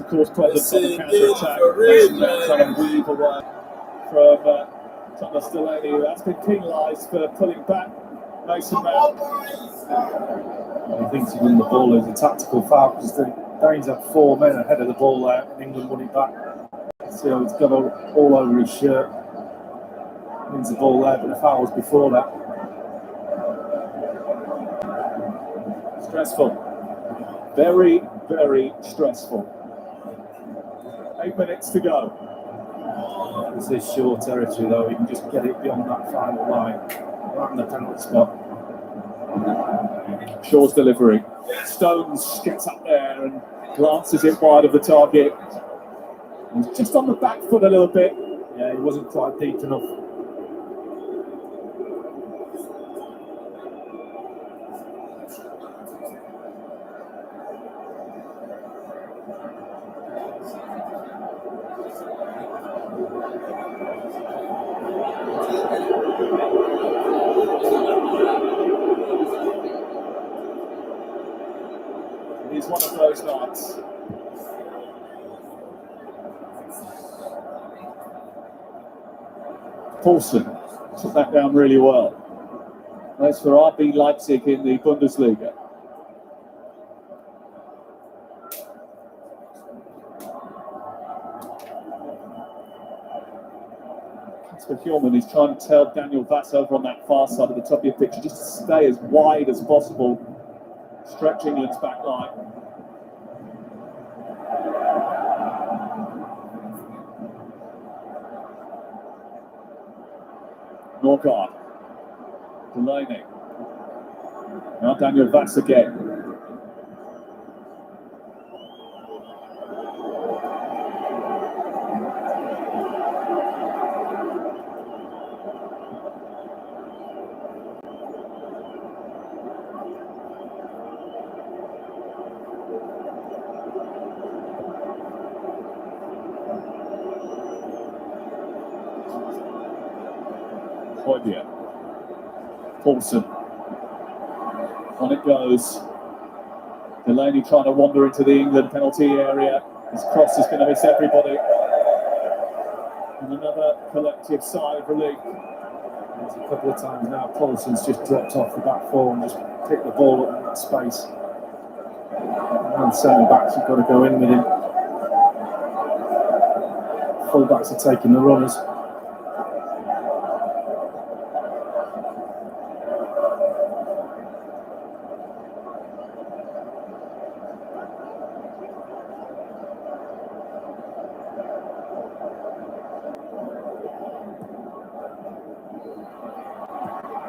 of course, present on the counter-attack. Mason Mount trying to weave away from Thomas Delaney. That's been penalised for pulling back Mason Mount. He thinks he won the ball as a tactical foul because the Danes had 4 men ahead of the ball there and England won it back. See how it's got all over his shirt. Wins the ball there, but the foul was before that. Stressful. Very, very stressful. 8 minutes to go. This is short territory though, he can just get it beyond that final line. Right in the penalty spot. Shaw's delivery. Stones gets up there and glances it wide of the target. He's just on the back foot a little bit. Yeah, he wasn't quite deep enough. It is one of those nights. Paulsen took that down really well. That's for RB Leipzig in the Bundesliga. Kasper Hjulmand is trying to tell Daniel Vass over on that far side of the top of your picture just to stay as wide as possible, stretch England's back line. Norgard, Delaney, now Daniel Vass again. Højbjerg. Paulsen. On it goes. Delaney trying to wander into the England penalty area. His cross is going to miss everybody. And another collective sigh of relief. There's a couple of times now Paulsen's just dropped off the back four and just picked the ball up in that space. And centre backs have got to go in with him. Full backs are taking the runners.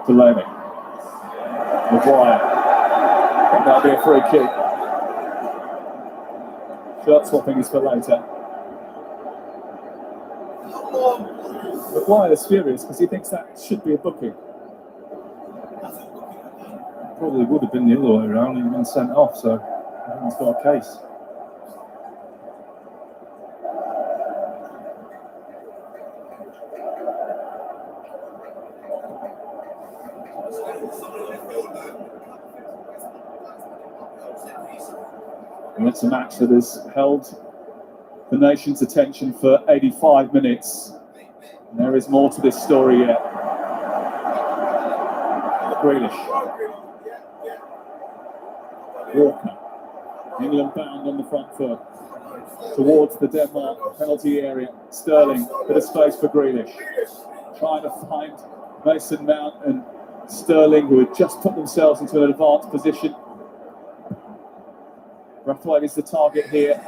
Delaney. Maguire. I think that'll be a free kick. Shirt swapping is for later. Maguire is furious because he thinks that should be a booking. Probably would have been the other way around and been sent off, so I think he's got a case. And it's a match that has held the nation's attention for 85 minutes. And there is more to this story yet. Grealish. Walker. England bound on the front foot. Towards the Denmark penalty area. Sterling, bit of space for Grealish. Trying to find Mason Mount and Sterling, who had just put themselves into an advanced position. Braithwaite is the target here.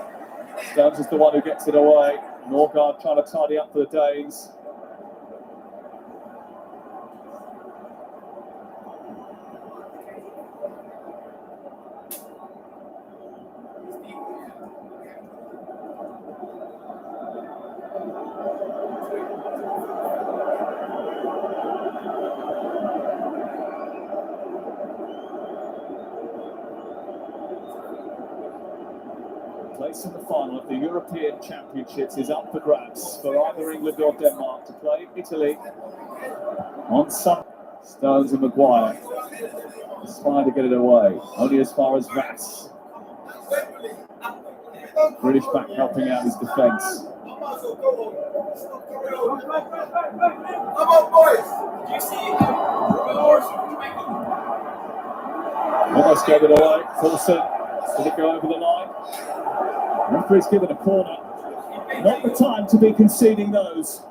Stones is the one who gets it away. Norgard trying to tidy up for the Danes. Place in the final of the European Championships is up for grabs for either England or Denmark to play Italy on Sunday. Stones and Maguire trying to get it away, only as far as Vass. British back helping out his defence. Almost gave it away. Coulson, did it go over the line? Referee's given a corner. Not the time to be conceding those.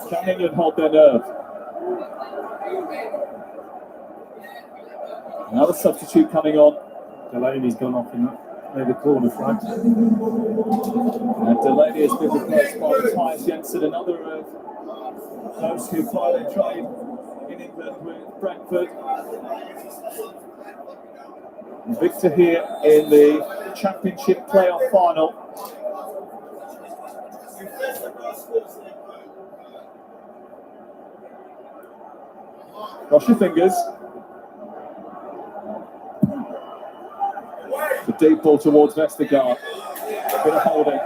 Can England hold their nerve? Another substitute coming on. Delaney's gone off in the corner flag. And Delaney has been replaced by Matthias Jensen, another of those who ply their trade in England with Brentford. Victor here in the Championship playoff final. Cross your fingers. The deep ball towards Vestergaard. A bit of holding.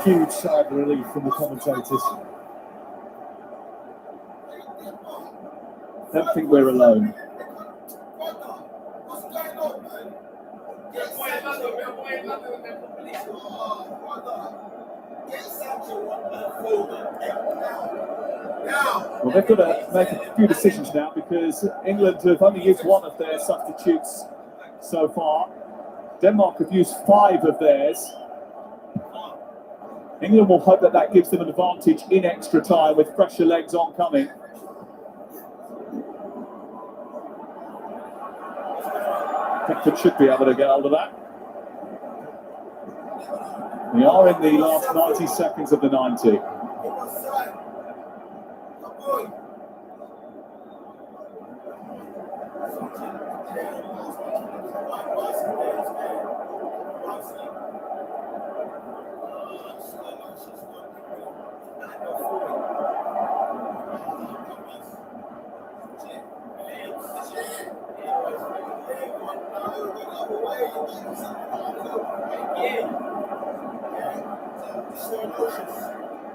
Huge sigh of relief from the commentators. Don't think we're alone. Well, they've got to make a few decisions now because England have only used one of their substitutes so far. Denmark have used 5 of theirs. England will hope that that gives them an advantage in extra time with fresher legs oncoming. Pickford should be able to get hold of that. We are in the last 90 seconds of the 90.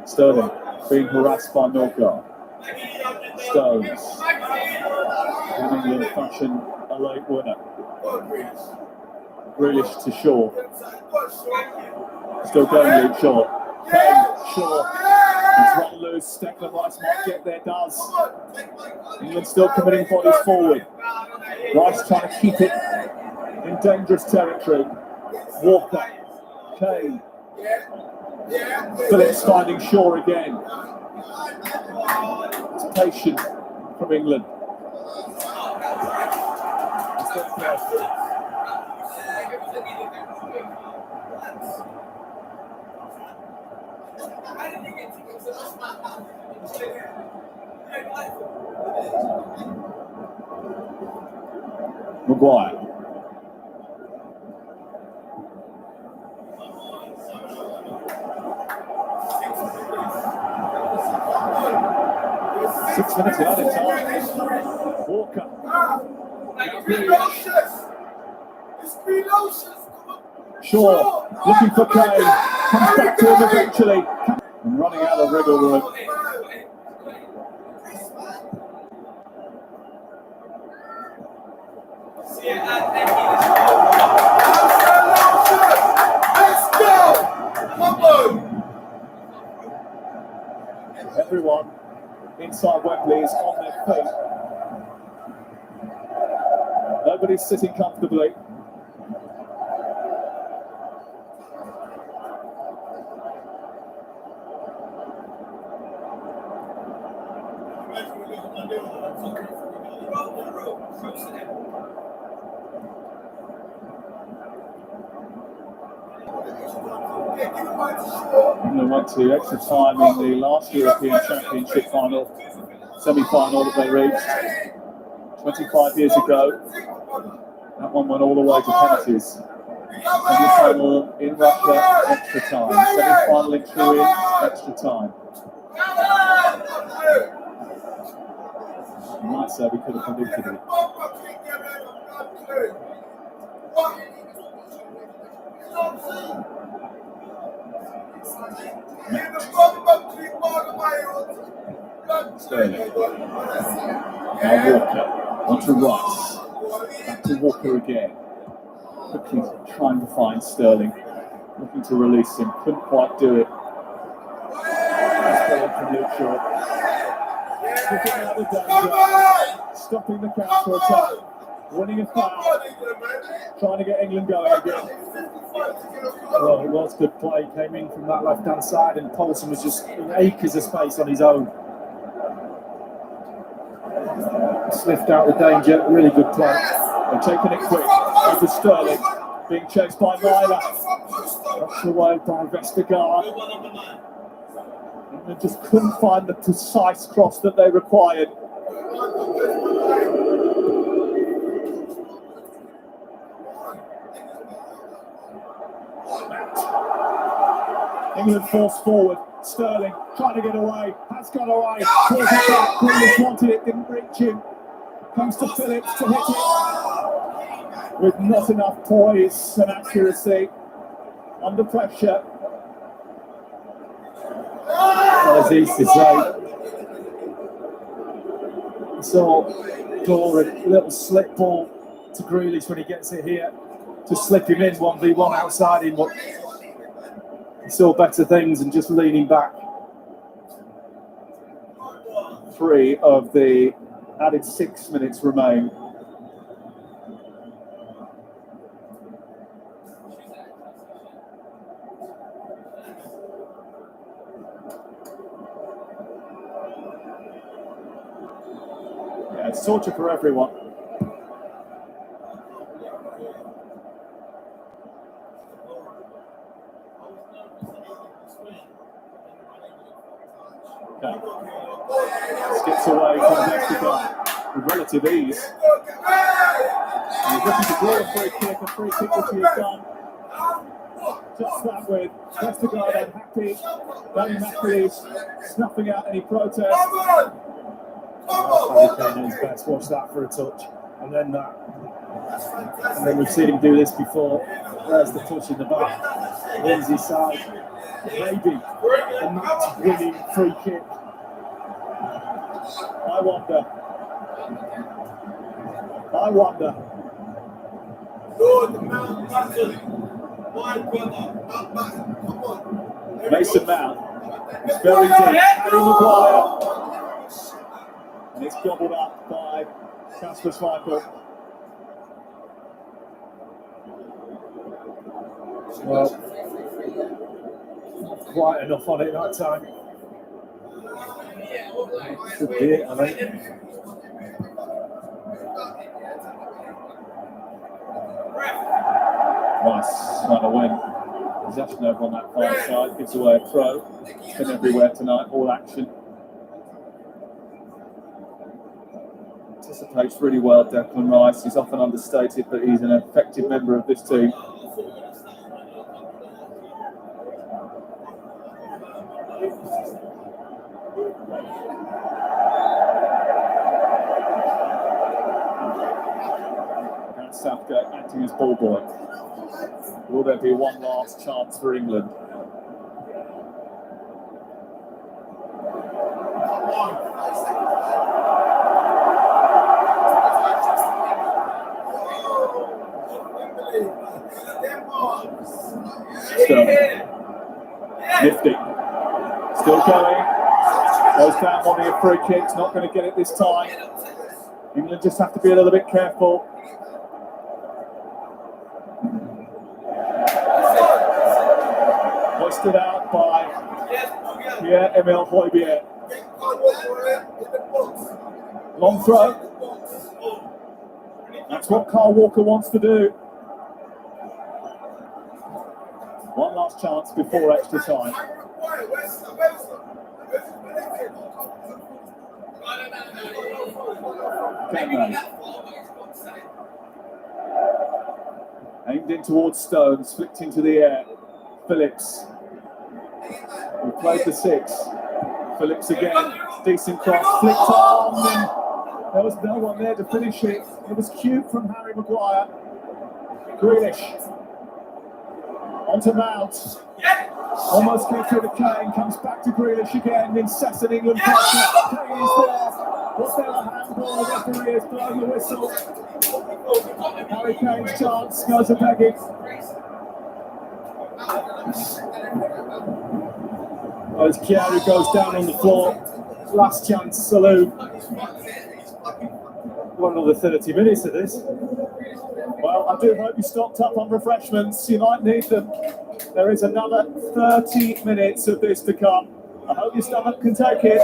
Sterling being harassed by Norgard. Stones. Can England fashion a late winner? Grealish to Shaw. Still going, Luke Shaw. Kane, Shaw. He's run loose. Declan Rice might get there, does. England still committing bodies forward. Rice trying to keep it in dangerous territory. Walker. Kane. Phillips finding Shaw again. It's patient from England. Maguire. Six minutes out in time. Walker. Shaw looking for Kane. Comes back to him eventually. And running out of wriggle room. Everyone inside Wembley is on their feet. Nobody's sitting comfortably. England went to extra time in the last European Championship final, semi-final that they reached 25 years ago. That one went all the way to penalties. Semi-final in Russia, extra time. Semi-final in Turin, extra time. You might say we could have predicted it. Sterling. Now Walker. On to Rice. Back to Walker again. Quickly trying to find Sterling. Looking to release him. Couldn't quite do it. Nice ball from Luke Shaw. Looking out the danger. Stopping the counter attack. Winning a foul. Trying to get England going again. Well, it was good play. Came in from that left-hand side, and Paulson was just in acres of space on his own. Sniffed out the danger. Really good play. They're taking it quick. Over Sterling. Being chased by Myler. That's away by Vestergaard. And they just couldn't find the precise cross that they required. England forced forward. Sterling trying to get away. Has got away. Pulls it back. Grealish wanted it. Didn't reach him. Comes to Phillips to hit it. With not enough poise and accuracy. Under pressure. As easy to say. So, Gore, a little slip ball to Grealish when he gets it here. To slip him in 1v1 outside him. But he saw better things and just leaning back. 3 of the added 6 minutes remain. Yeah, it's torture for everyone. Okay. Skips away from Vestergaard with relative ease. And he's looking to draw a free kick which he has done. Just that with Vestergaard unhappy. Danny McAleese snuffing out any protest. Harry Kane knows best. Watch that for a touch. And then that. And then we've seen him do this before. There's the touch in the back. Lindsay side. Maybe a match-winning free kick. I wonder. Mason Mount is very deep. Harry Maguire. And it's gobbled up by Kasper Schmeichel. Well, not quite enough on it that time. Should be it, I think. Rice trying to win possession over on that far side, gives away a throw. It's been everywhere tonight, all action. Anticipates really well, Declan Rice. He's often understated, but he's an effective member of this team. And Southgate acting as ball boy. Will there be one last chance for England? Sterling. Nifty. Still going. Goes down wanting a free kick. Not going to get it this time. England just have to be a little bit careful. Hoisted out by Pierre-Emile Højbjerg. Long throw. That's what Kyle Walker wants to do. One last chance before extra time. Cameron. Aimed in towards Stones, flicked into the air. Phillips. We played the 6. Phillips again. Decent cross. Flicked on. And there was no one there to finish it. It was cute from Harry Maguire. Grealish. Onto Mount. Almost came through to Kane, comes back to Grealish again. Incessant England pressure. Kane is there. Was there a handball? The referee has blown the whistle. Harry Kane's chance goes a begging. As Chiari goes down on the floor. Last chance salute. Got another 30 minutes of this. Well, I do hope you stocked up on refreshments. You might need them. There is another 30 minutes of this to come. I hope your stomach can take it.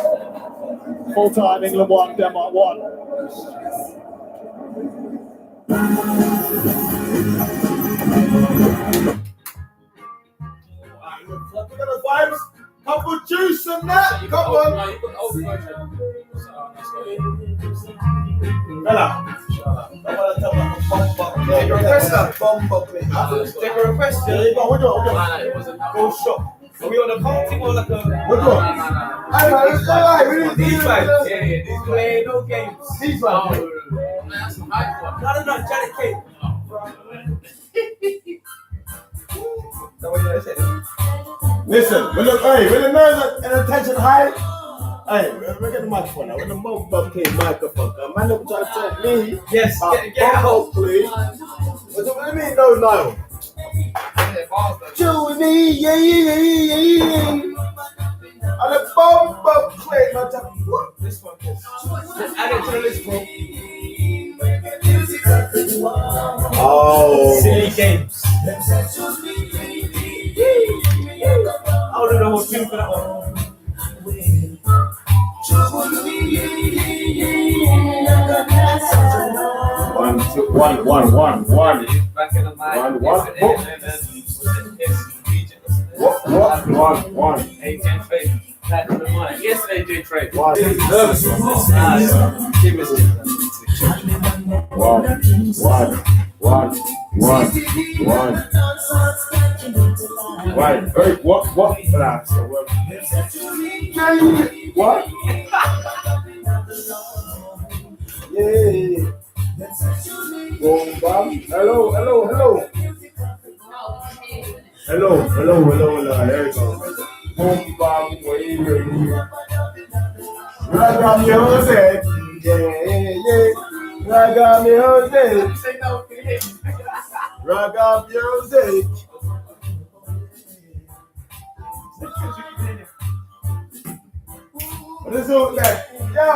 Full time, England 1, Denmark 1. Look at the vibes. Couple juice and that. Come on. Fella. Take a request. Take a request. There you go. Hold on. Go shop. Are we on a party or like a... Hold on. Let's go. These vibes. Yeah. These play no games. These vibes. That's some hype one. No. Janet King. Listen, when the nerves and attention high, hey, we're getting the microphone now. When the microphone came, microphone, man, never try to tell me. Yes, get out, please. What do you mean, no, no? Julie, yeah. And the bomb clay, man. What? This one, yes. Add it to the list, bro. Oh. Silly games. I'll do the whole thing for that one. One. Back in the mind. One. AJ Trade. Back in the mind. Yes, AJ Trade. Nervous. One. Right. Hey, what? What? Yeah. Boom, bam. Hello. There you go. Boom, bam, waving. Raga music. Yeah. Raga music. Raga music. What is it like? Yo,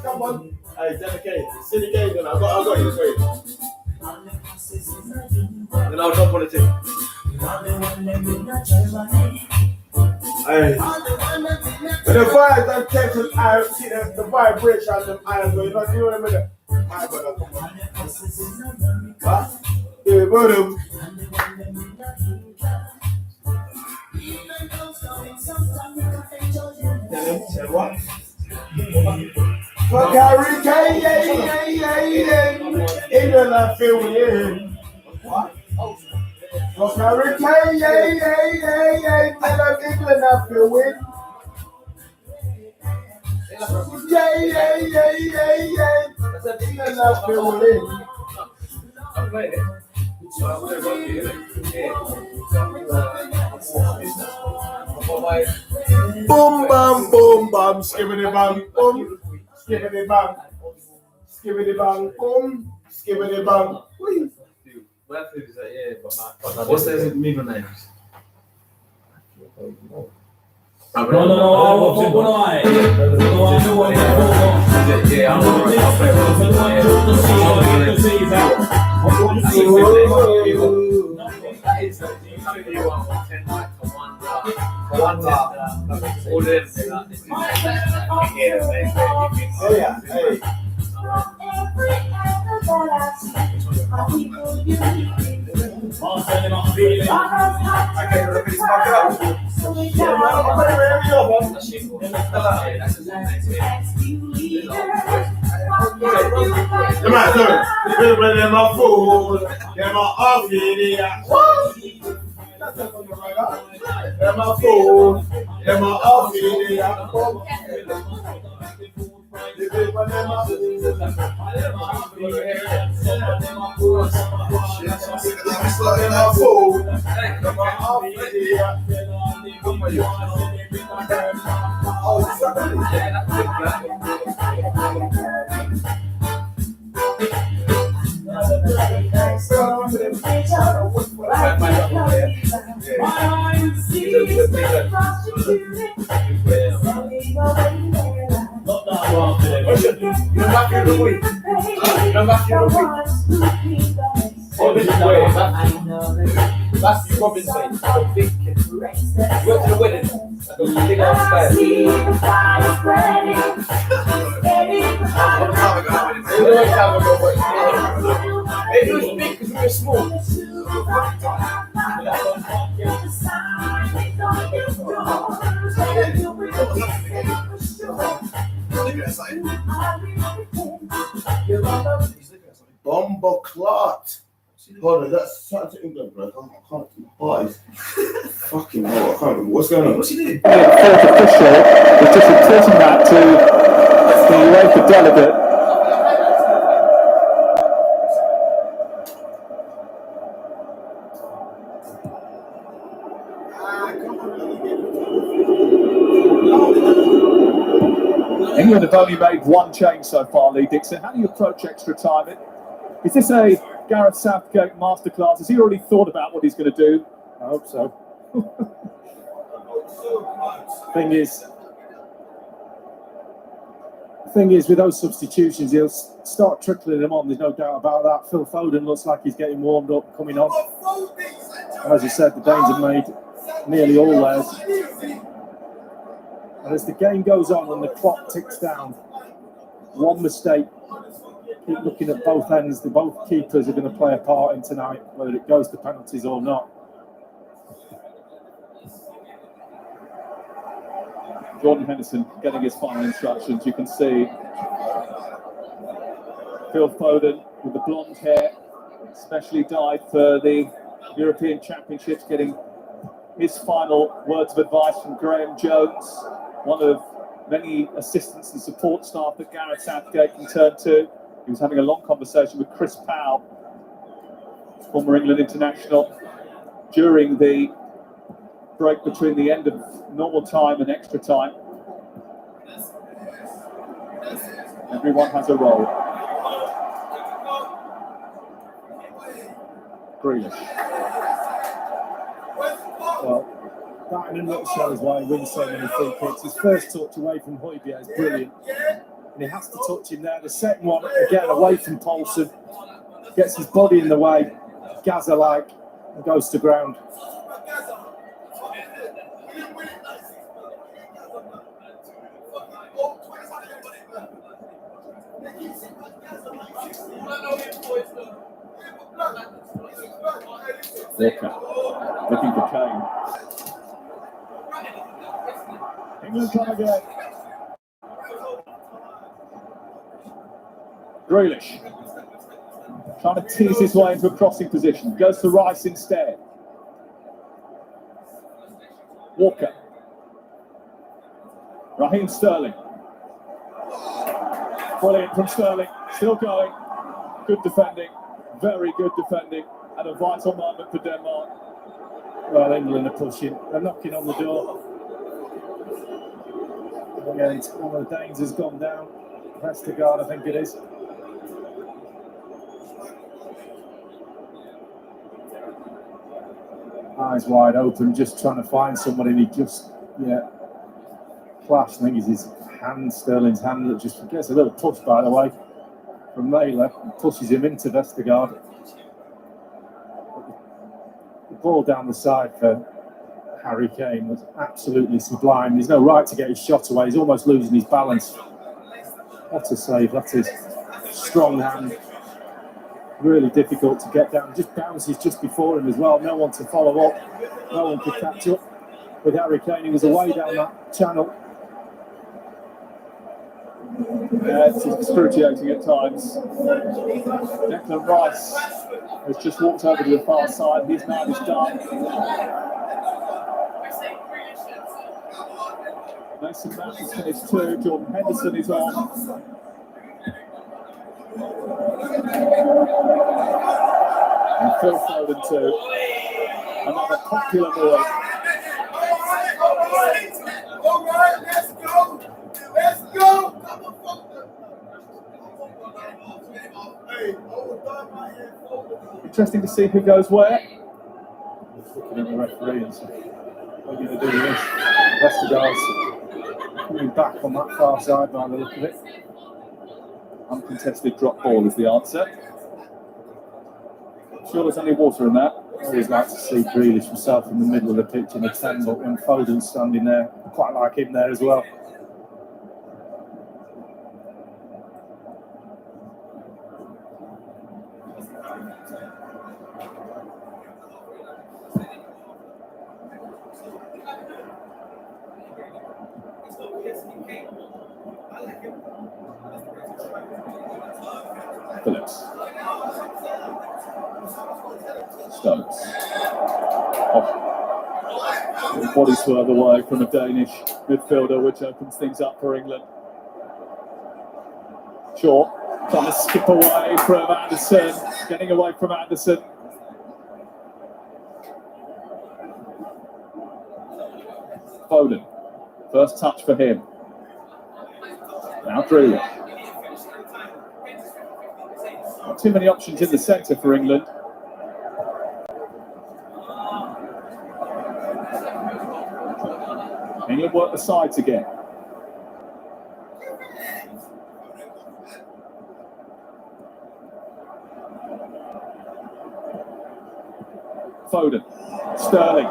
come on. Hey, dedicate. City game, I got you straight. Then I'll jump on the team. Hey. When the vibes and tension, I see the vibration of them eyes going on. You know what I mean? My brother, come on. What? Yeah, brother. Tell him what? For Gary Kane, England I feel in. What? For Gary Kane, tell him England I feel in. Yeah. England I feel in. I played it. So I would have run boom, bam, skibbity bang, boom, skibbity bang, boom, skibbity bang. Where food is that? Yeah, but what's their middle names? That's the Robinson. I'm thinking. Go to the wedding. Big old style. It was big because we were small. Bomber Clot. Hold on, that's starting to England, bro. I can't do my eyes. Fucking hell, I can't remember. What's going on? What's he doing? The fourth official is just reporting that to the UEFA delegate. England have only made one change so far, Lee Dixon. How do you approach extra time? Is this a Gareth Southgate masterclass? Has he already thought about what he's going to do? I hope so. Thing is, with those substitutions, he'll start trickling them on. There's no doubt about that. Phil Foden looks like he's getting warmed up, coming on. As you said, the Danes have made nearly all theirs. And as the game goes on and the clock ticks down, one mistake, keep looking at both ends. Both keepers are going to play a part in tonight, whether it goes to penalties or not. Jordan Henderson getting his final instructions. You can see Phil Foden with the blonde hair, specially dyed for the European Championships, getting his final words of advice from Graham Jones, one of many assistants and support staff that Gareth Southgate can turn to. He was having a long conversation with Chris Powell, former England international, during the break between the end of normal time and extra time. Everyone has a role. Grealish. Well, that in a nutshell is why he wins so many free kicks. His first touch away from Højbjerg is brilliant, and he has to touch him there. The second one, again, away from Poulsen, gets his body in the way, Gaza-like, and goes to ground. Walker looking for Kane. England trying again. Grealish trying to tease his way into a crossing position. Goes to Rice instead. Walker. Raheem Sterling. Brilliant from Sterling. Still going. Good defending. Very good defending. And a vital moment for Denmark. Well, England are pushing. They're knocking on the door. Again, one of the Danes has gone down. Vestergaard, I think it is. Eyes wide open, just trying to find somebody, and he just, flashed. I think it's his hand, Sterling's hand, that just gets a little push, by the way, from Mæhle, and pushes him into Vestergaard. The ball down the side for Harry Kane was absolutely sublime. There's no right to get his shot away. He's almost losing his balance. What a save. That's his strong hand. Really difficult to get down. Just bounces just before him as well. No one to follow up. No one could catch up with Harry Kane. He was away down that channel. It's excruciating at times. Declan Rice has just walked over to the far side. His man is done. Mason Mount has finished 2. Jordan Henderson is on. And Phil Foden 2. Another popular boy. All right, let's go. Let's go. Interesting to see who goes where. Looking at the referee and saying, what are you going to do with this? The rest of the guys coming back on that far side by the look of it. Uncontested drop ball is the answer. Sure, there's only water in that. I always like to see Grealish himself in the middle of the pitch in a 10, but when Foden's standing there, I quite like him there as well. Phillips. Stokes. Oh. Bodies further away from a Danish midfielder, which opens things up for England. Short, trying to skip away from Anderson, getting away from Anderson. Foden, first touch for him. Now Grealish. Not too many options in the centre for England. England work the sides again. Foden, Sterling,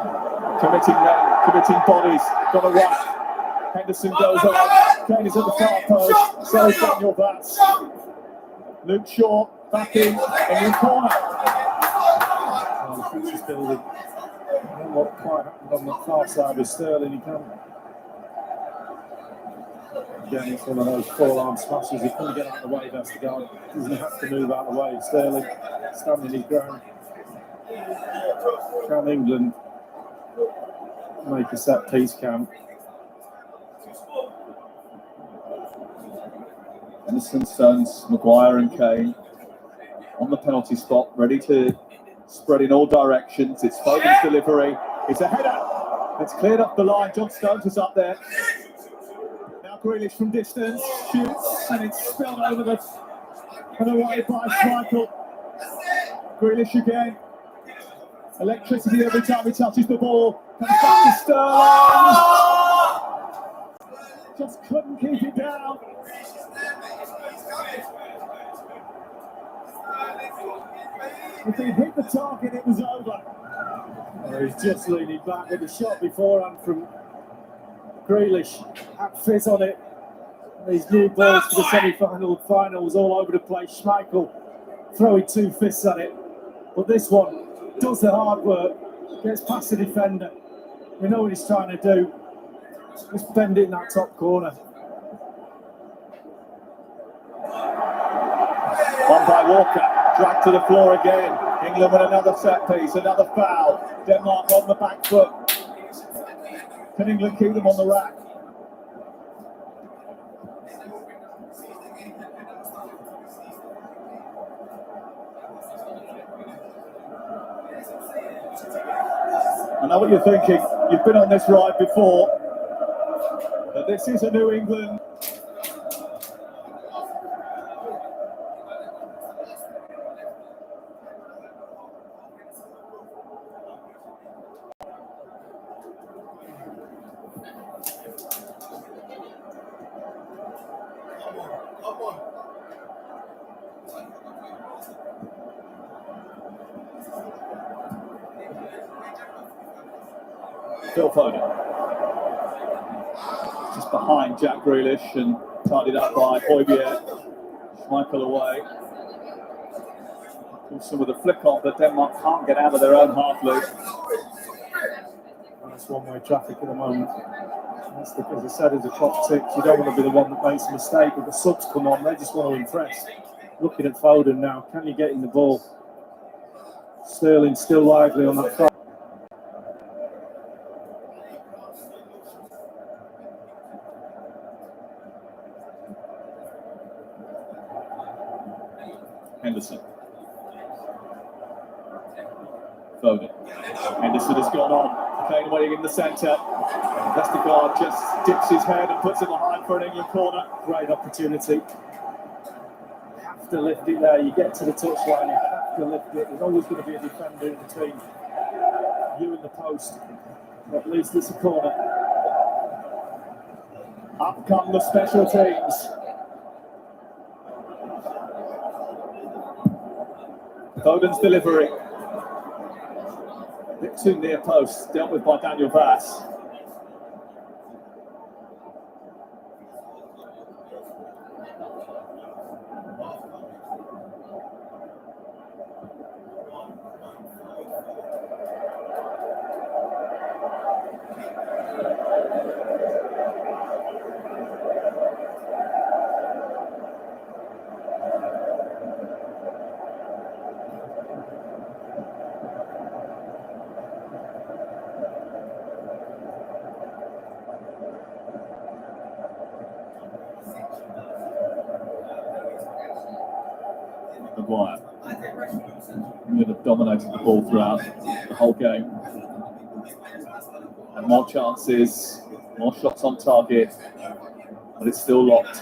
committing bodies, got a whack. Henderson goes on. Kane is at the far post. So is Daniel Batts. Luke Shaw back in the corner. The pitch is building. I don't know what quite happened on the far side with Sterling. He can't. Again, it's one of those forearm smashes. He couldn't get out of the way. That's the guy. He doesn't have to move out of the way. Sterling standing his ground. Can England make a set piece count? Henderson, Stones, Maguire and Kane on the penalty spot, ready to spread in all directions. It's Foden's delivery. It's a header. It's cleared up the line. John Stones is up there. Now Grealish from distance shoots, and it's spilled over the and away by Schmeichel. Grealish again. Electricity every time he touches the ball. Comes back to Sterling. Just couldn't keep it down. If he hit the target, it was over. He's just leaning back with a shot beforehand from Grealish. Had fizz on it. These new balls for the semi-final, finals all over the place. Schmeichel throwing 2 fists at it. But this one does the hard work, gets past the defender. We know what he's trying to do. Just bend it in that top corner. On by Walker, dragged to the floor again. England with another set piece, another foul. Denmark on the back foot. Can England keep them on the rack? I know what you're thinking. You've been on this ride before. But this is a New England. Phil Foden. Just behind Jack Grealish and tidied up by Højbjerg. Schmeichel away. Some of the flick on that Denmark can't get out of their own half loop. That's one-way traffic at the moment. That's the, as I said, as the clock ticks, you don't want to be the one that makes a mistake. But the subs come on, they just want to impress. Looking at Foden now, can you get in the ball? Sterling still lively on that front. Henderson. Foden. Henderson has gone on. Kane waiting in the centre. Vestergaard just dips his head and puts it behind for an England corner. Great opportunity. You have to lift it there. You get to the touchline, you have to lift it. There's always going to be a defender in between you and the post. But at least it's a corner. Up come the special teams. Foden's delivery. A bit too near post, dealt with by Daniel Vass. Maguire. England have dominated the ball throughout the whole game. And more chances, more shots on target, but it's still locked.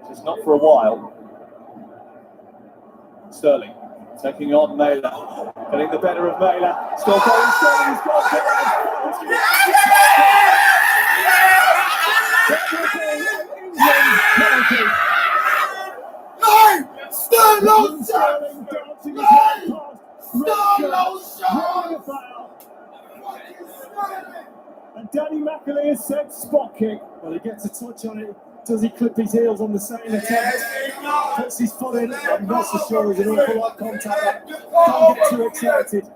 Just not for a while. Sterling taking on Mela, getting the better of Mela. Still going, Sterling's got it. Sterling dancing his head past. And Danny McAleer said spot kick. Well, he gets a touch on it. Does he clip his heels on the same attempt? Puts his foot in. I'm not so sure there's an awful lot of contact. Don't get too excited.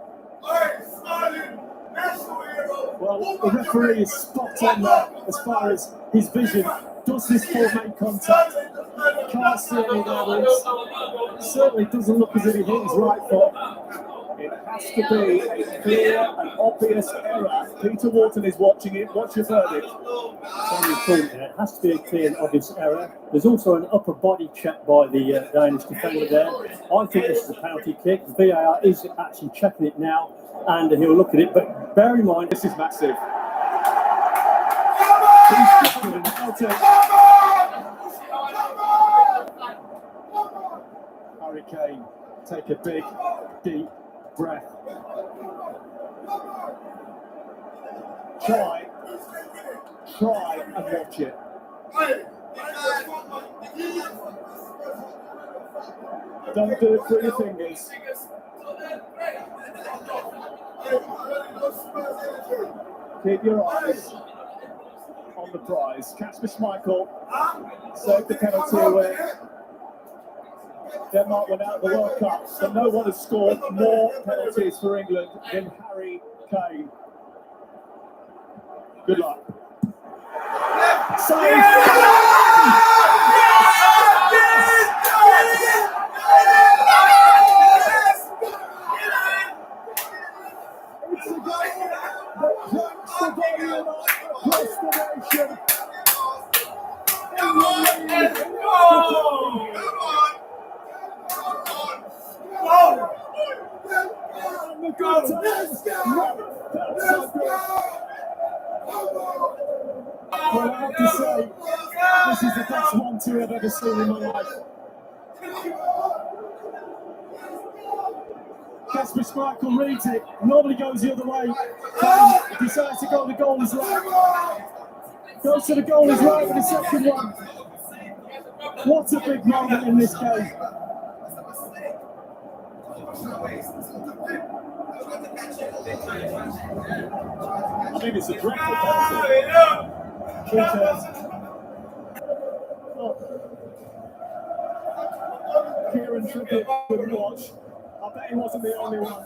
Well, the referee is spot on there as far as his vision. Does this foot make contact? Can't see any evidence. Certainly doesn't look as if he hit his right foot. It has to be a clear and obvious error. Peter Wharton is watching it. What's your verdict? It has to be a clear and obvious error. There's also an upper body check by the Danish defender there. I think this is a penalty kick. The VAR is actually checking it now, and he'll look at it. But bear in mind, This is massive. He's just doing it. I'll take it. Harry Kane, take a big, deep breath. Try and watch it. Don't do it through your fingers. Keep your eyes on the prize. Kasper Schmeichel saved the penalty away. Denmark went out of the World Cup, but no one has scored more penalties for England than Harry Kane. Good luck. Save! It's a goal that cranks the volume up across the nation. England lead. And the good times never felt so good. Well, I have to say, this is the best 1-2 I've ever seen in my life. Kasper Schmeichel reads it, normally goes the other way. Kane decides to go the goalie's right. Goes to the goalie's right for the second one. What a big moment in this game. I think it's a dreadful penalty. Kieran Trippitt couldn't watch. I bet he wasn't the only one.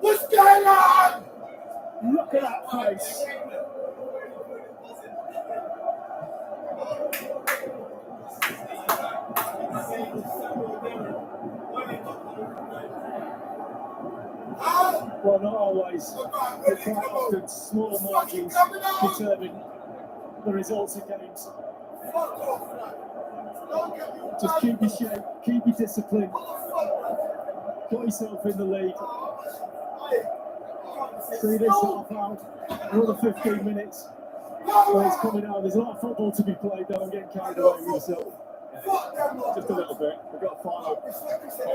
What's going on? Look at that face. How? Well, not always. But quite often, small margins determine the results of games. Just keep your shape, keep your discipline. Got yourself in the lead. See this half out. Another 15 minutes. Well, it's coming out. There's a lot of football to be played. Don't get carried away with yourself. Just a little bit. We've got a final on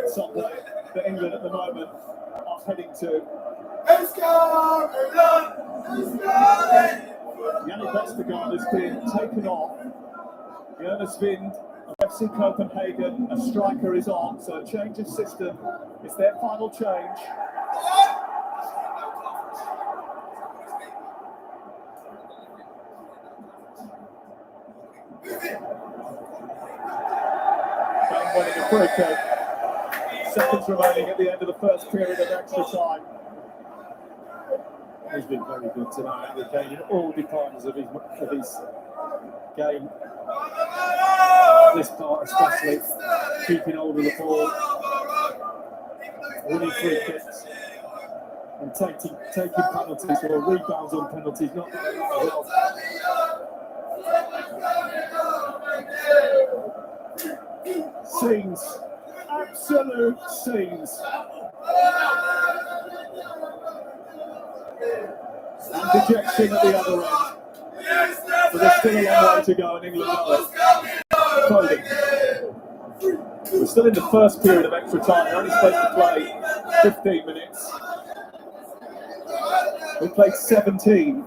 Sunday that England at the moment are heading to. Yannick Vestergaard has been taken off. Jonas Vind of FC Copenhagen, a striker is on, so a change of system is their final change. Spain winning a free kick. Seconds remaining at the end of the first period of extra time. He's been very good tonight, in all departments of his game. This part especially, keeping hold of the ball, winning free kicks, and taking penalties or rebounds on penalties, not that well. Scenes, absolute scenes. And dejection at the other end. But there's still a long way to go in England. We're still in the first period of extra time. We're only supposed to play 15 minutes. We played 17.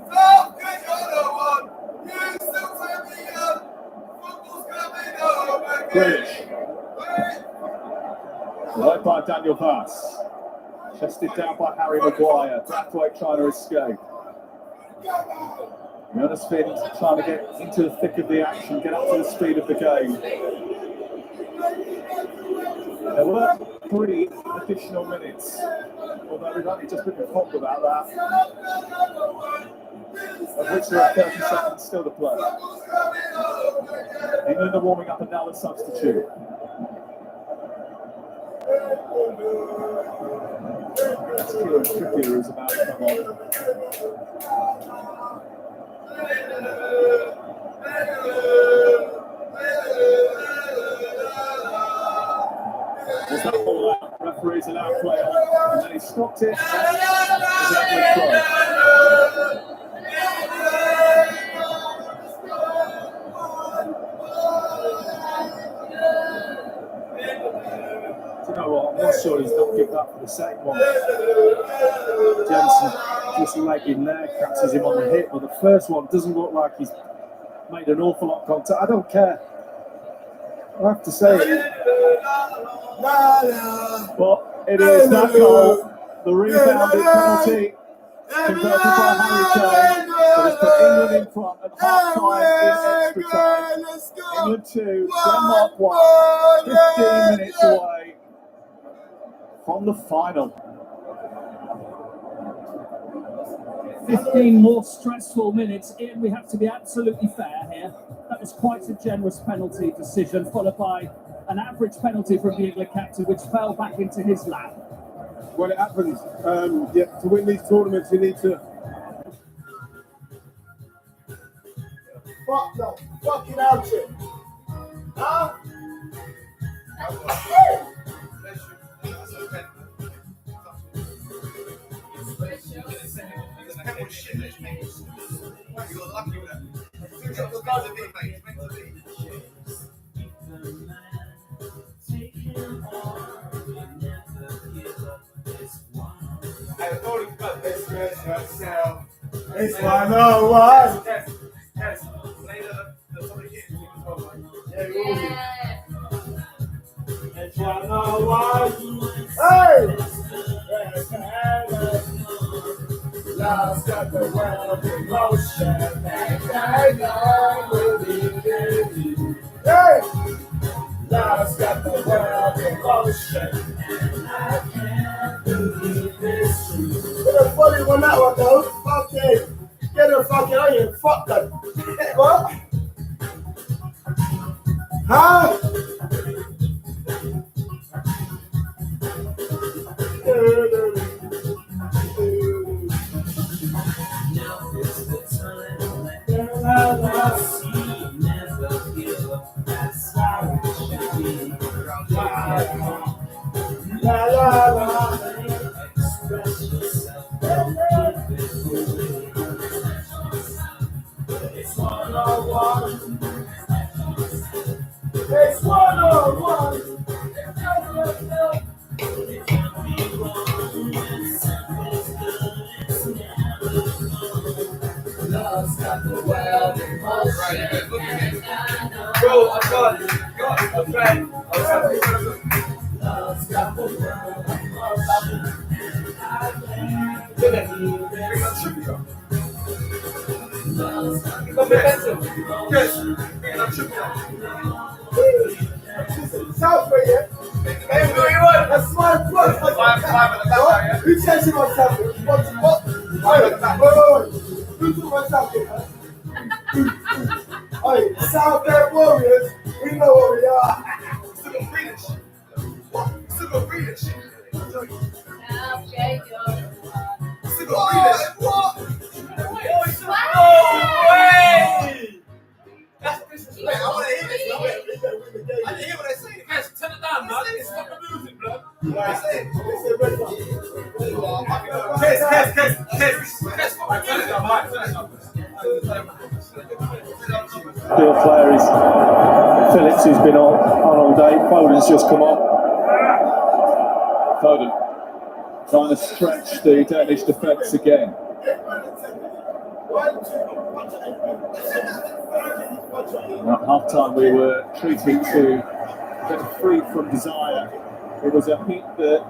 Grealish. Led by Daniel Vass. Chested down by Harry Maguire. Brathwaite trying to escape. Jonas Vind trying to get into the thick of the action, get up to the speed of the game. There were 3 additional minutes, although we've only just been informed about that, of which there are 30 seconds still to play. England are warming up and now the substitute. Kieran Trippier is about to come on. There's that ball out. Referee's allowed play on. And then he stopped it. Do you know what? I'm not sure he's not picked up for the second one. Jensen just legging there, catches him on the hip, but the first one doesn't look like he's made an awful lot of contact. I don't care. I have to say it. Well, it is that goal, the rebounded penalty, converted by Harry Kane, that has put England in front at half-time in extra time. England 2, Denmark 1, 15 minutes away from the final. 15 more stressful minutes in. We have to be absolutely fair here. That was quite a generous penalty decision, followed by an average penalty from the England captain, which fell back into his lap. When it happens, to win these tournaments, you need to. Fuck no. Fucking out here. Huh? It's 101. It's 101. Hey! Love's got the world in motion, and I know we'll be you. Hey! Love's got the world in motion, and I can't believe it's true. Get a funny one that one though. Okay. Get a fucking onion. Fuck that. What? Huh? It's 1-on-1. Love's got the world in motion. Bro, I got it. I'm trying. Love's got the world in motion. Look at me. Momentum. Yes. South Bay, yeah? Hey, what do you want? That's my blood. Five at the back, yeah? Who says you want South Bay? What? Five at the back. Wait. Who took my South Bay? Hey, South Bay Warriors, we know what we are. Still got Greenish. What? Still got Greenish. Still got Greenish. What? No way! That's disrespect. I want to hear this. I didn't hear what I said. Guys, turn it down, man. Stop the music, blood. What I said? Kiss. Turn it down, man. Field player is Phillips, who's been on all day. Foden's just come on. Foden trying to stretch the Danish defence again. At half time, we were treated to get free from desire. It was a hit that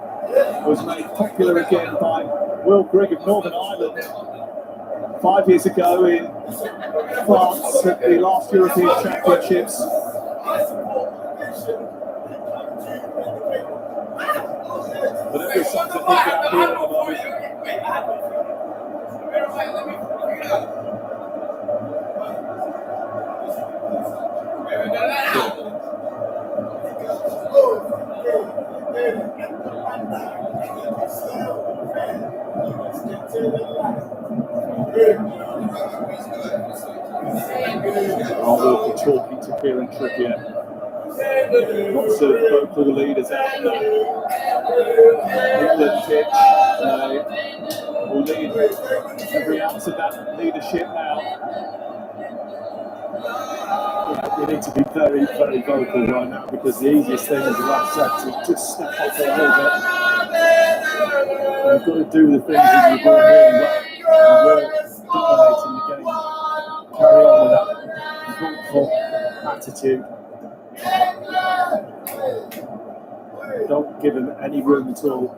was made popular again by Will Grigg of Northern Ireland 5 years ago in France at the last European Championships. But it was something that he got here at the moment. Walker talking to Kieran Trippier. Lots of vocal leaders out there. England pitch. Will need every ounce of that leadership now. We need to be very, very vocal right now, because the easiest thing, as Raf said, to just step up a little bit. You've got to do the things that you're doing really well. And we're dominating the game. Carry on with that thoughtful attitude. Don't give him any room at all.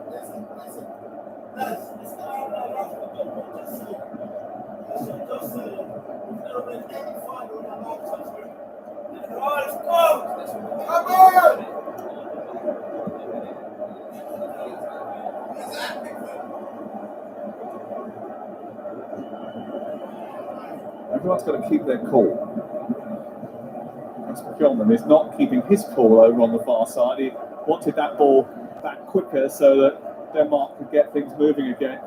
Everyone's got to keep their cool. Kilman is not keeping his cool over on the far side. He wanted that ball back quicker so that Denmark could get things moving again.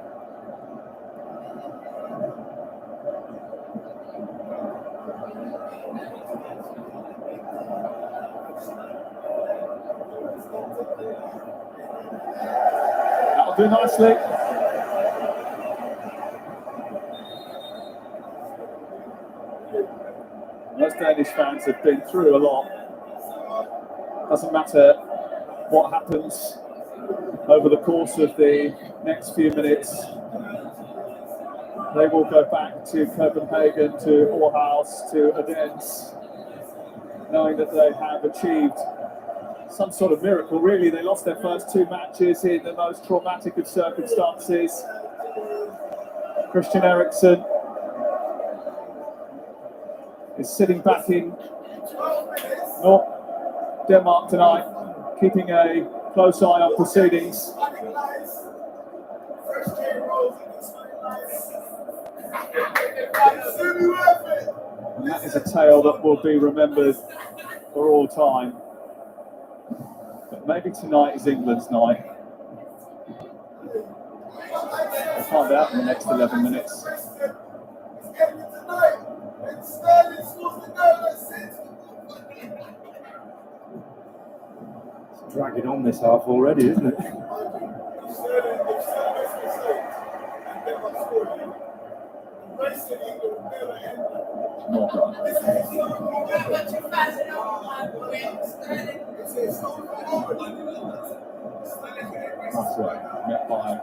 That'll do nicely. Most Danish fans have been through a lot. Doesn't matter what happens over the course of the next few minutes. They will go back to Copenhagen, to Aarhus, to Odense, knowing that they have achieved some sort of miracle. Really, they lost their first two matches in the most traumatic of circumstances. Christian Eriksen is sitting back in Denmark tonight, keeping a close eye on proceedings. And that is a tale that will be remembered for all time. But maybe tonight is England's night. We'll find out in the next 11 minutes. It's dragging on this half already, isn't it? Morgan. That's right, met by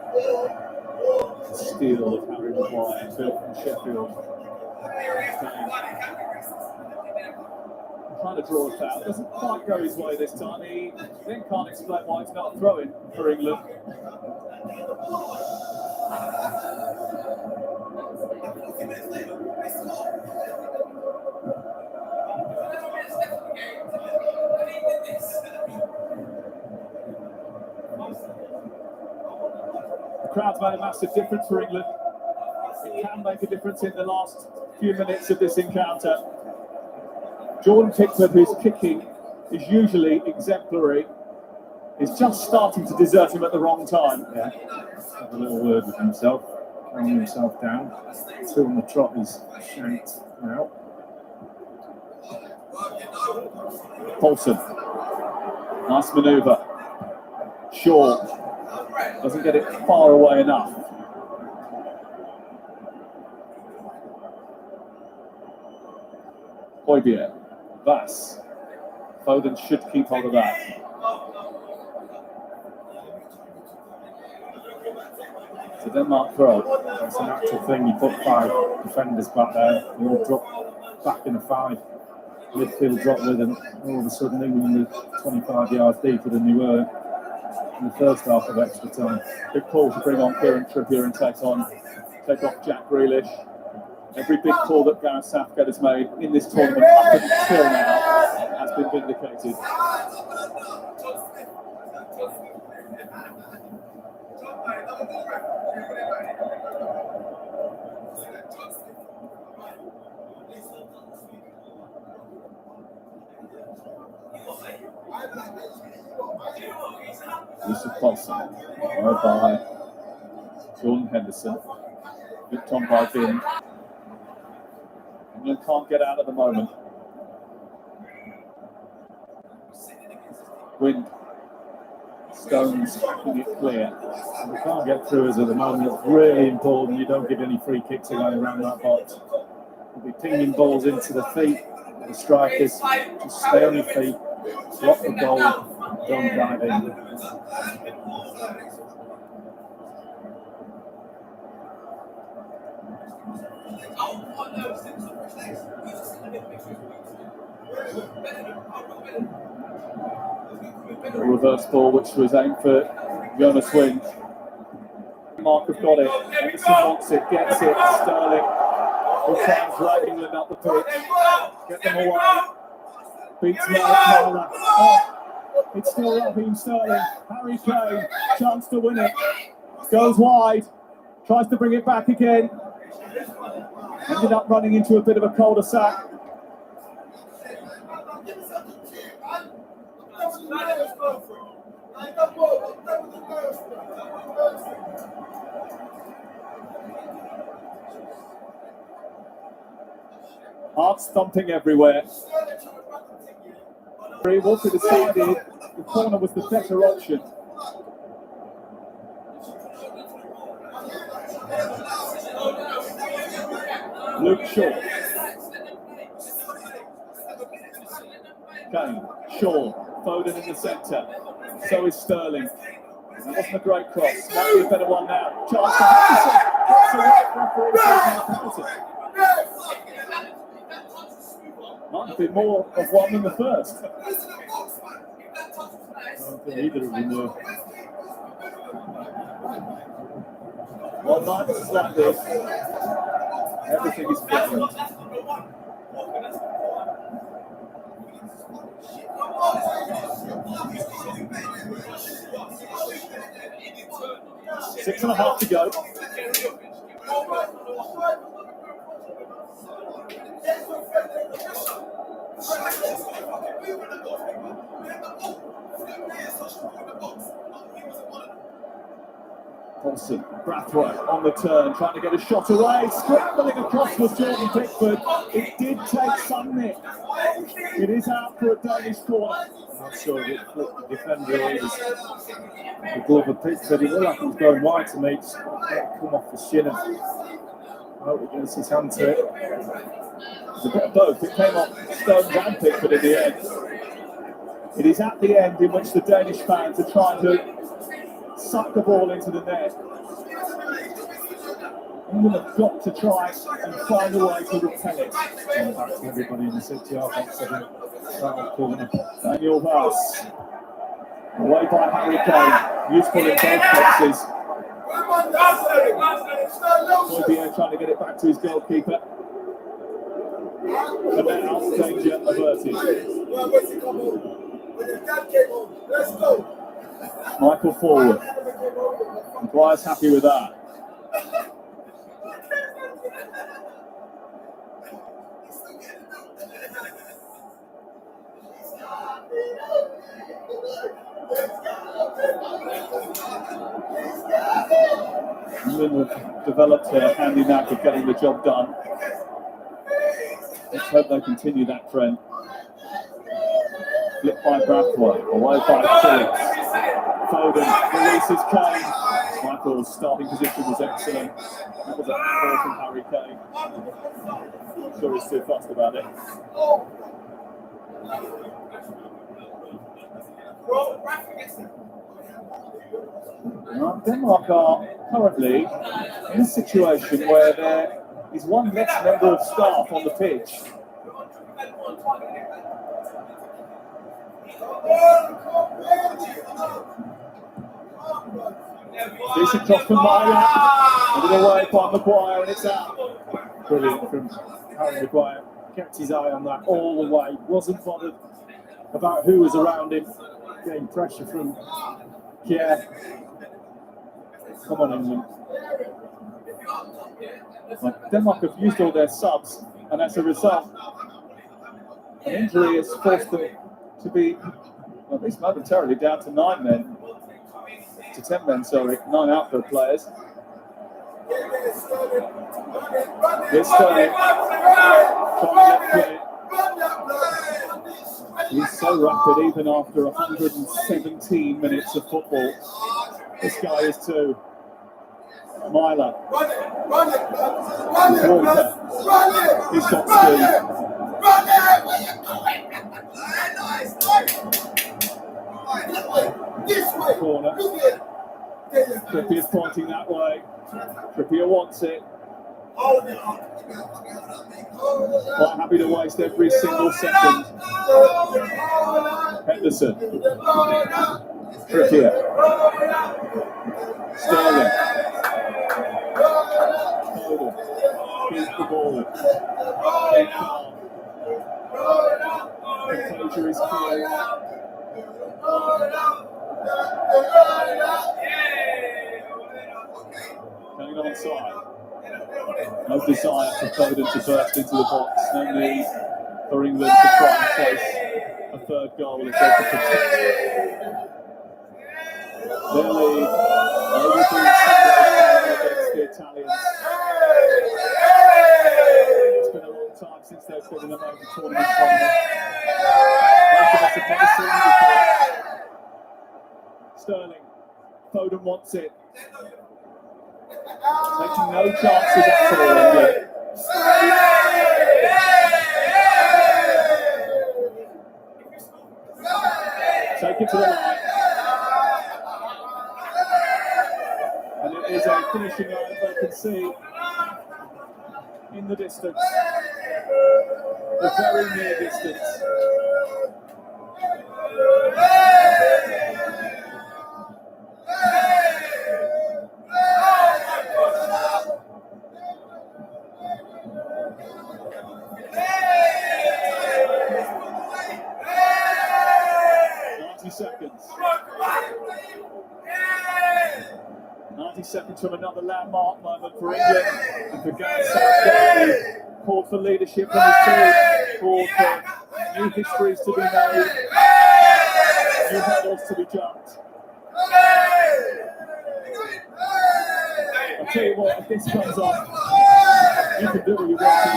the steal of Harry Maguire, built from Sheffield. Trying to draw a foul, doesn't quite go his way this time. He then can't explain why it's not a throw-in for England. The crowd's made a massive difference for England. It can make a difference in the last few minutes of this encounter. Jordan Pickford, whose kicking is usually exemplary, is just starting to desert him at the wrong time. Yeah, have a little word with himself, calm himself down. Two on the trot is shanked now. Paulson, nice manoeuvre. Shaw doesn't get it far away enough. Højbjerg, Vass. Foden should keep hold of that. It's a Denmark throw. It's a natural thing. You put 5 defenders back there, they all drop back in a 5. Midfield drop with them. All of a sudden, England are 25 yards deeper than they were in the first half of extra time. Big call to bring on Kieran Trippier and take off Jack Grealish. Every big call that Gareth Southgate has made in this tournament up until now has been vindicated. Yusuf Paulson, followed by Jordan Henderson. Good on by Vin. England can't get out at the moment. Wind. Stones making it clear. And we can't get through us at the moment. It's really important you don't give any free kicks away around that box. We'll be pinging balls into the feet of the strikers. Just stay on your feet, block the goal, don't dive in. A reverse ball which was aimed for Jonas Wind. Mark have got it. Henderson wants it, gets it. Sterling will try and drag England up the pitch. Get them away. Beats Marla. Oh, it's still Raheem Sterling. Harry Kane, chance to win it. Goes wide. Tries to bring it back again. Ended up running into a bit of a cul-de-sac. Hearts thumping everywhere. Walker decided the corner was the better option. Luke Shaw. Kane, Shaw, Foden in the centre. So is Sterling. That wasn't a great cross. Might be a better one now. Chance for Henderson. That's a right referee for penalty. Might have been more of one than the first. I don't think either of them were. One nights like this, everything is different. Six and a half to go. Paulson, Brathwaite on the turn, trying to get a shot away, scrambling across with Jordan Pickford. It did take some nick. It is out for a Danish corner. Not sure if it flipped the defender or it was the glove of Pickford. It looked like it was going wide to me. It's come off the shin. I hope he gets his hand to it. It's a bit of both. It came off Stones and Pickford in the end. It is at the end in which the Danish fans are trying to suck the ball into the net. England have got to try and find a way to repel it. Back to everybody in the 6-yard box. That'll corner. Daniel Vaz, away by Harry Kane, useful in both boxes. Moybier trying to get it back to his goalkeeper. And now, danger averted. Let's go. Michael forward. Maguire's happy with that. England have developed a handy knack of getting the job done. Let's hope they continue that trend. Flipped by Brathwaite, away by Phillips. Foden releases Kane. Michael's starting position was excellent. That was a ball from Harry Kane. I'm sure he's too fussed about it. Now, Denmark are currently in a situation where there is one less member of staff on the pitch. Decent cross from Myler, and it away by Maguire, and it's out. Brilliant from Harry Maguire. Kept his eye on that all the way. Wasn't bothered about who was around him. Getting pressure from Kier. Come on, England. Well, Denmark have used all their subs, and as a result, an injury has forced them to be, well, at least momentarily, down to 9 men. To 10 men, sorry. 9 outfield players. Here's Sterling. Trying to get clear. He's so rapid even after 117 minutes of football. This guy is too. Myler. Walker. He's got speed. Corner. Trippier's pointing that way. Trippier wants it. Quite happy to waste every single second. Henderson. Trippier. Sterling. Foden. Keeps the ball. Composure is clear. Going onside. No desire for Foden to burst into the box. No need for England to try and chase a third goal if they can protect their lead. They will be against the Italians. It's been a long time since they've been in a major tournament final. Most of us have never seen it before. Sterling. Foden wants it. Taking no chances at all, England. Take it to the line. And it is a finishing line they can see in the distance. A very near distance. Seconds. 90 seconds from another landmark moment for England and for Gareth Southgate, who called for leadership in his team, called for new histories to be made, new medals to be jumped. I'll tell you what, if this comes off, you can do what you want to.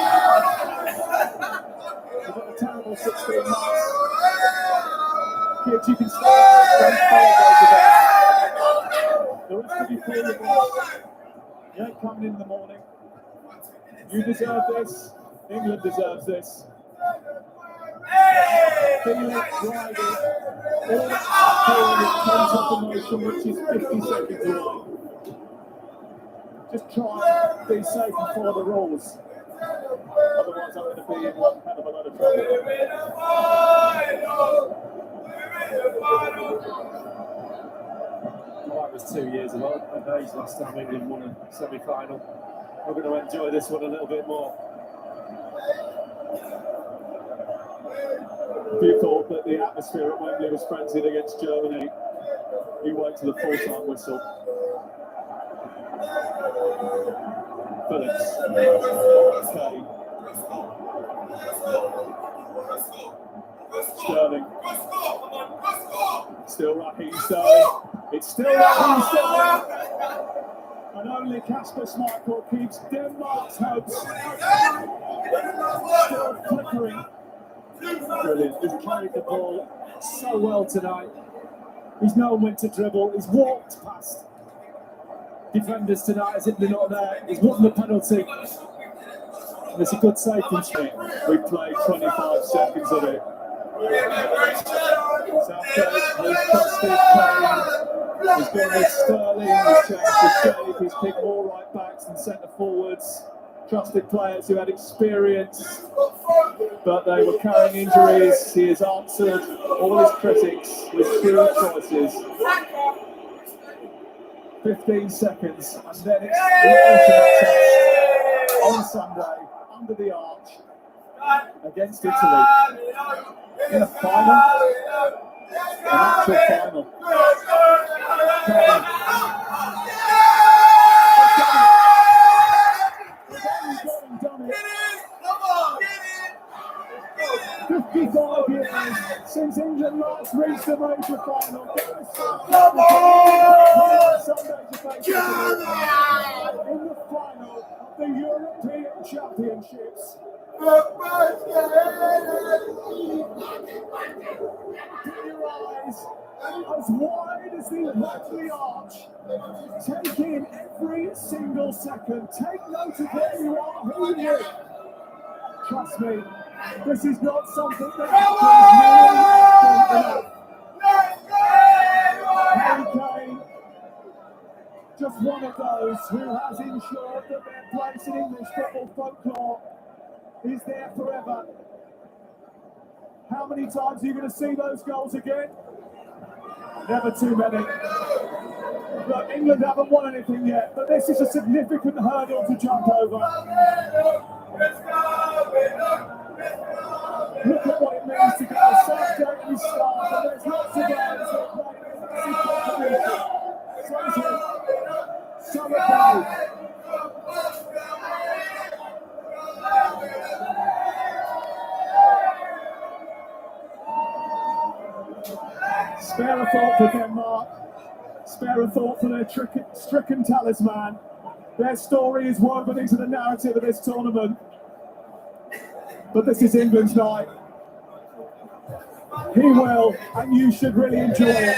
We've got a terrible 16 months. Kids, you can start. Don't fall over there. The rest of you clear your ball. You ain't coming in the morning. You deserve this. England deserves this. Feel it, drive it. All that pent-up emotion, which is 50 seconds away. Just try and be safe and follow the rules. Otherwise, I'm going to be in one hell of a lot of trouble. Well, that was 2 years ago. At age last time England won a semi-final. We're going to enjoy this one a little bit more. If you thought that the atmosphere at Wembley was frenzied against Germany, you wait till the full-time whistle. Phillips. Kane. Sterling. Still Raheem Sterling. It's still Raheem Sterling. And only Kasper Schmeichel keeps Denmark's hopes still flickering. Brilliant. He's carried the ball so well tonight. He's known when to dribble. He's walked past defenders tonight as if they're not there. He's won the penalty. And it's a good save from Smith. We played 25 seconds of it. Southgate has trusted Kane. He's gone with Sterling. He's changed the shape. He's picked more right backs and centre forwards. Trusted players who had experience, but they were carrying injuries. He has answered all his critics with shrewd choices. 15 seconds, and then it's the ultimate test on Sunday under the arch against Italy in a final, an actual final. Done it. 55 years since England last reached the major final. In the final of the European Championships. Put your eyes as wide as the Wembley arch. Take in every single second. Take note of where you are, who you're with. Trust me, this is not something that Harry Kane, just one of those who has ensured that their place in English football folklore is there forever. How many times are you going to see those goals again? Never too many. Look, England haven't won anything yet, but this is a significant hurdle to jump over. Look at what it means to go Southgate and his staff, and there's lots of guys that play massive contribution. So brave. Spare a thought for Denmark. Spare a thought for their stricken talisman. Their story is woven into the narrative of this tournament. But this is England's night. He will, and you should really enjoy it.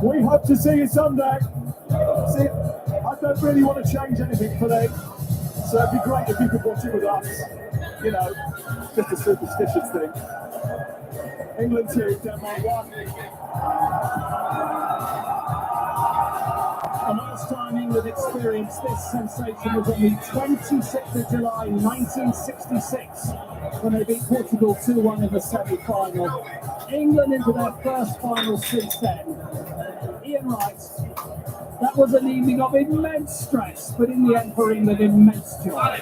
We hope to see you Sunday. See, I don't really want to change anything for them, so it'd be great if you could watch it with us. You know, just a superstitious thing. England 2, Denmark 1. The last time England experienced this sensation was on the 26th of July 1966 when they beat Portugal 2-1 in the semi-final. England into their first final since then. Ian Wright, that was an evening of immense stress, but in the end for England, immense joy.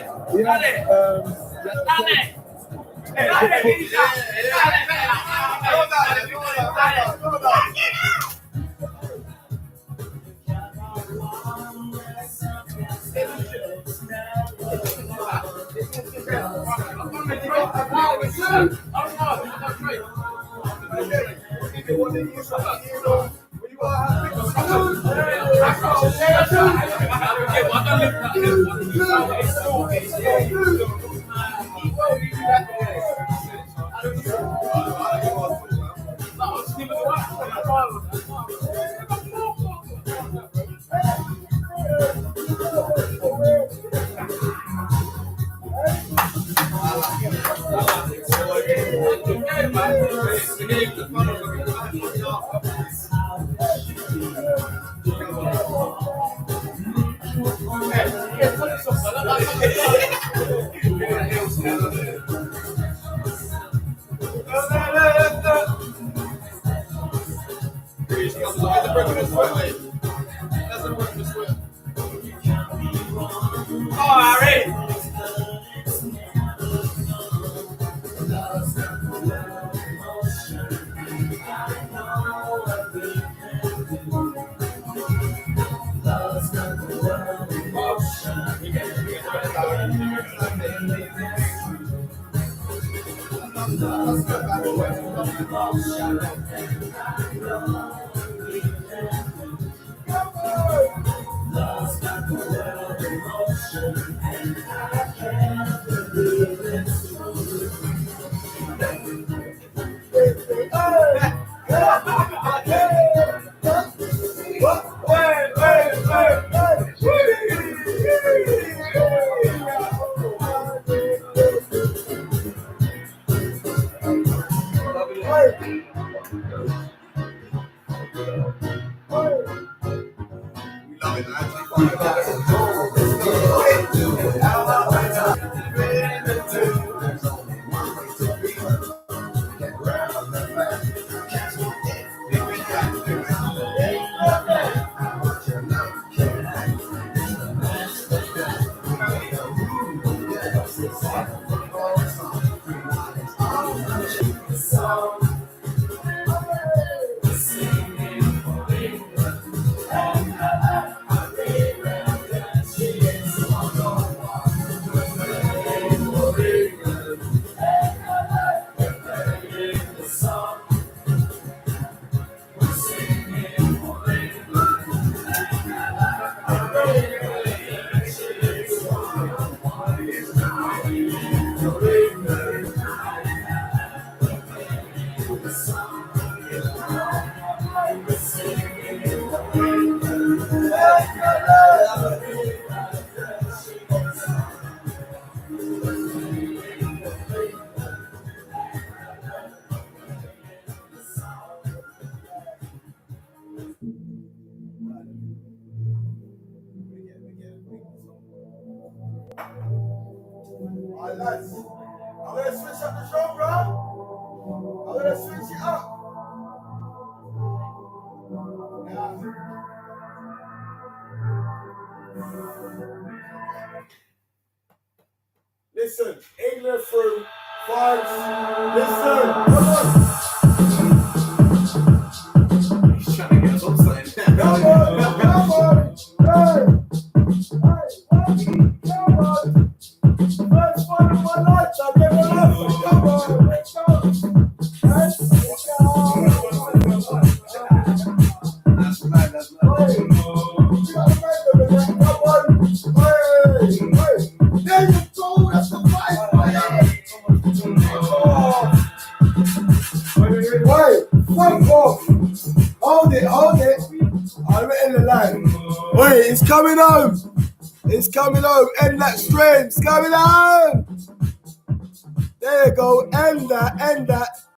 Alright, lads. I'm gonna switch up the genre. I'm gonna switch it up. Listen, England through, France. Listen, come on. He's trying to get us offside. Come on, come on. Hey, come on. First one of my life, I've never loved. Come on, let's go. Let's go. That's right, that's right. Hey, you gotta remember that. Come on. Hey, hey. There you go, that's the fight, fire. Wait, fuck off. Hold it. I'm in the line. Wait, it's coming home. It's coming home. End that stream. It's coming home. There you go. End that.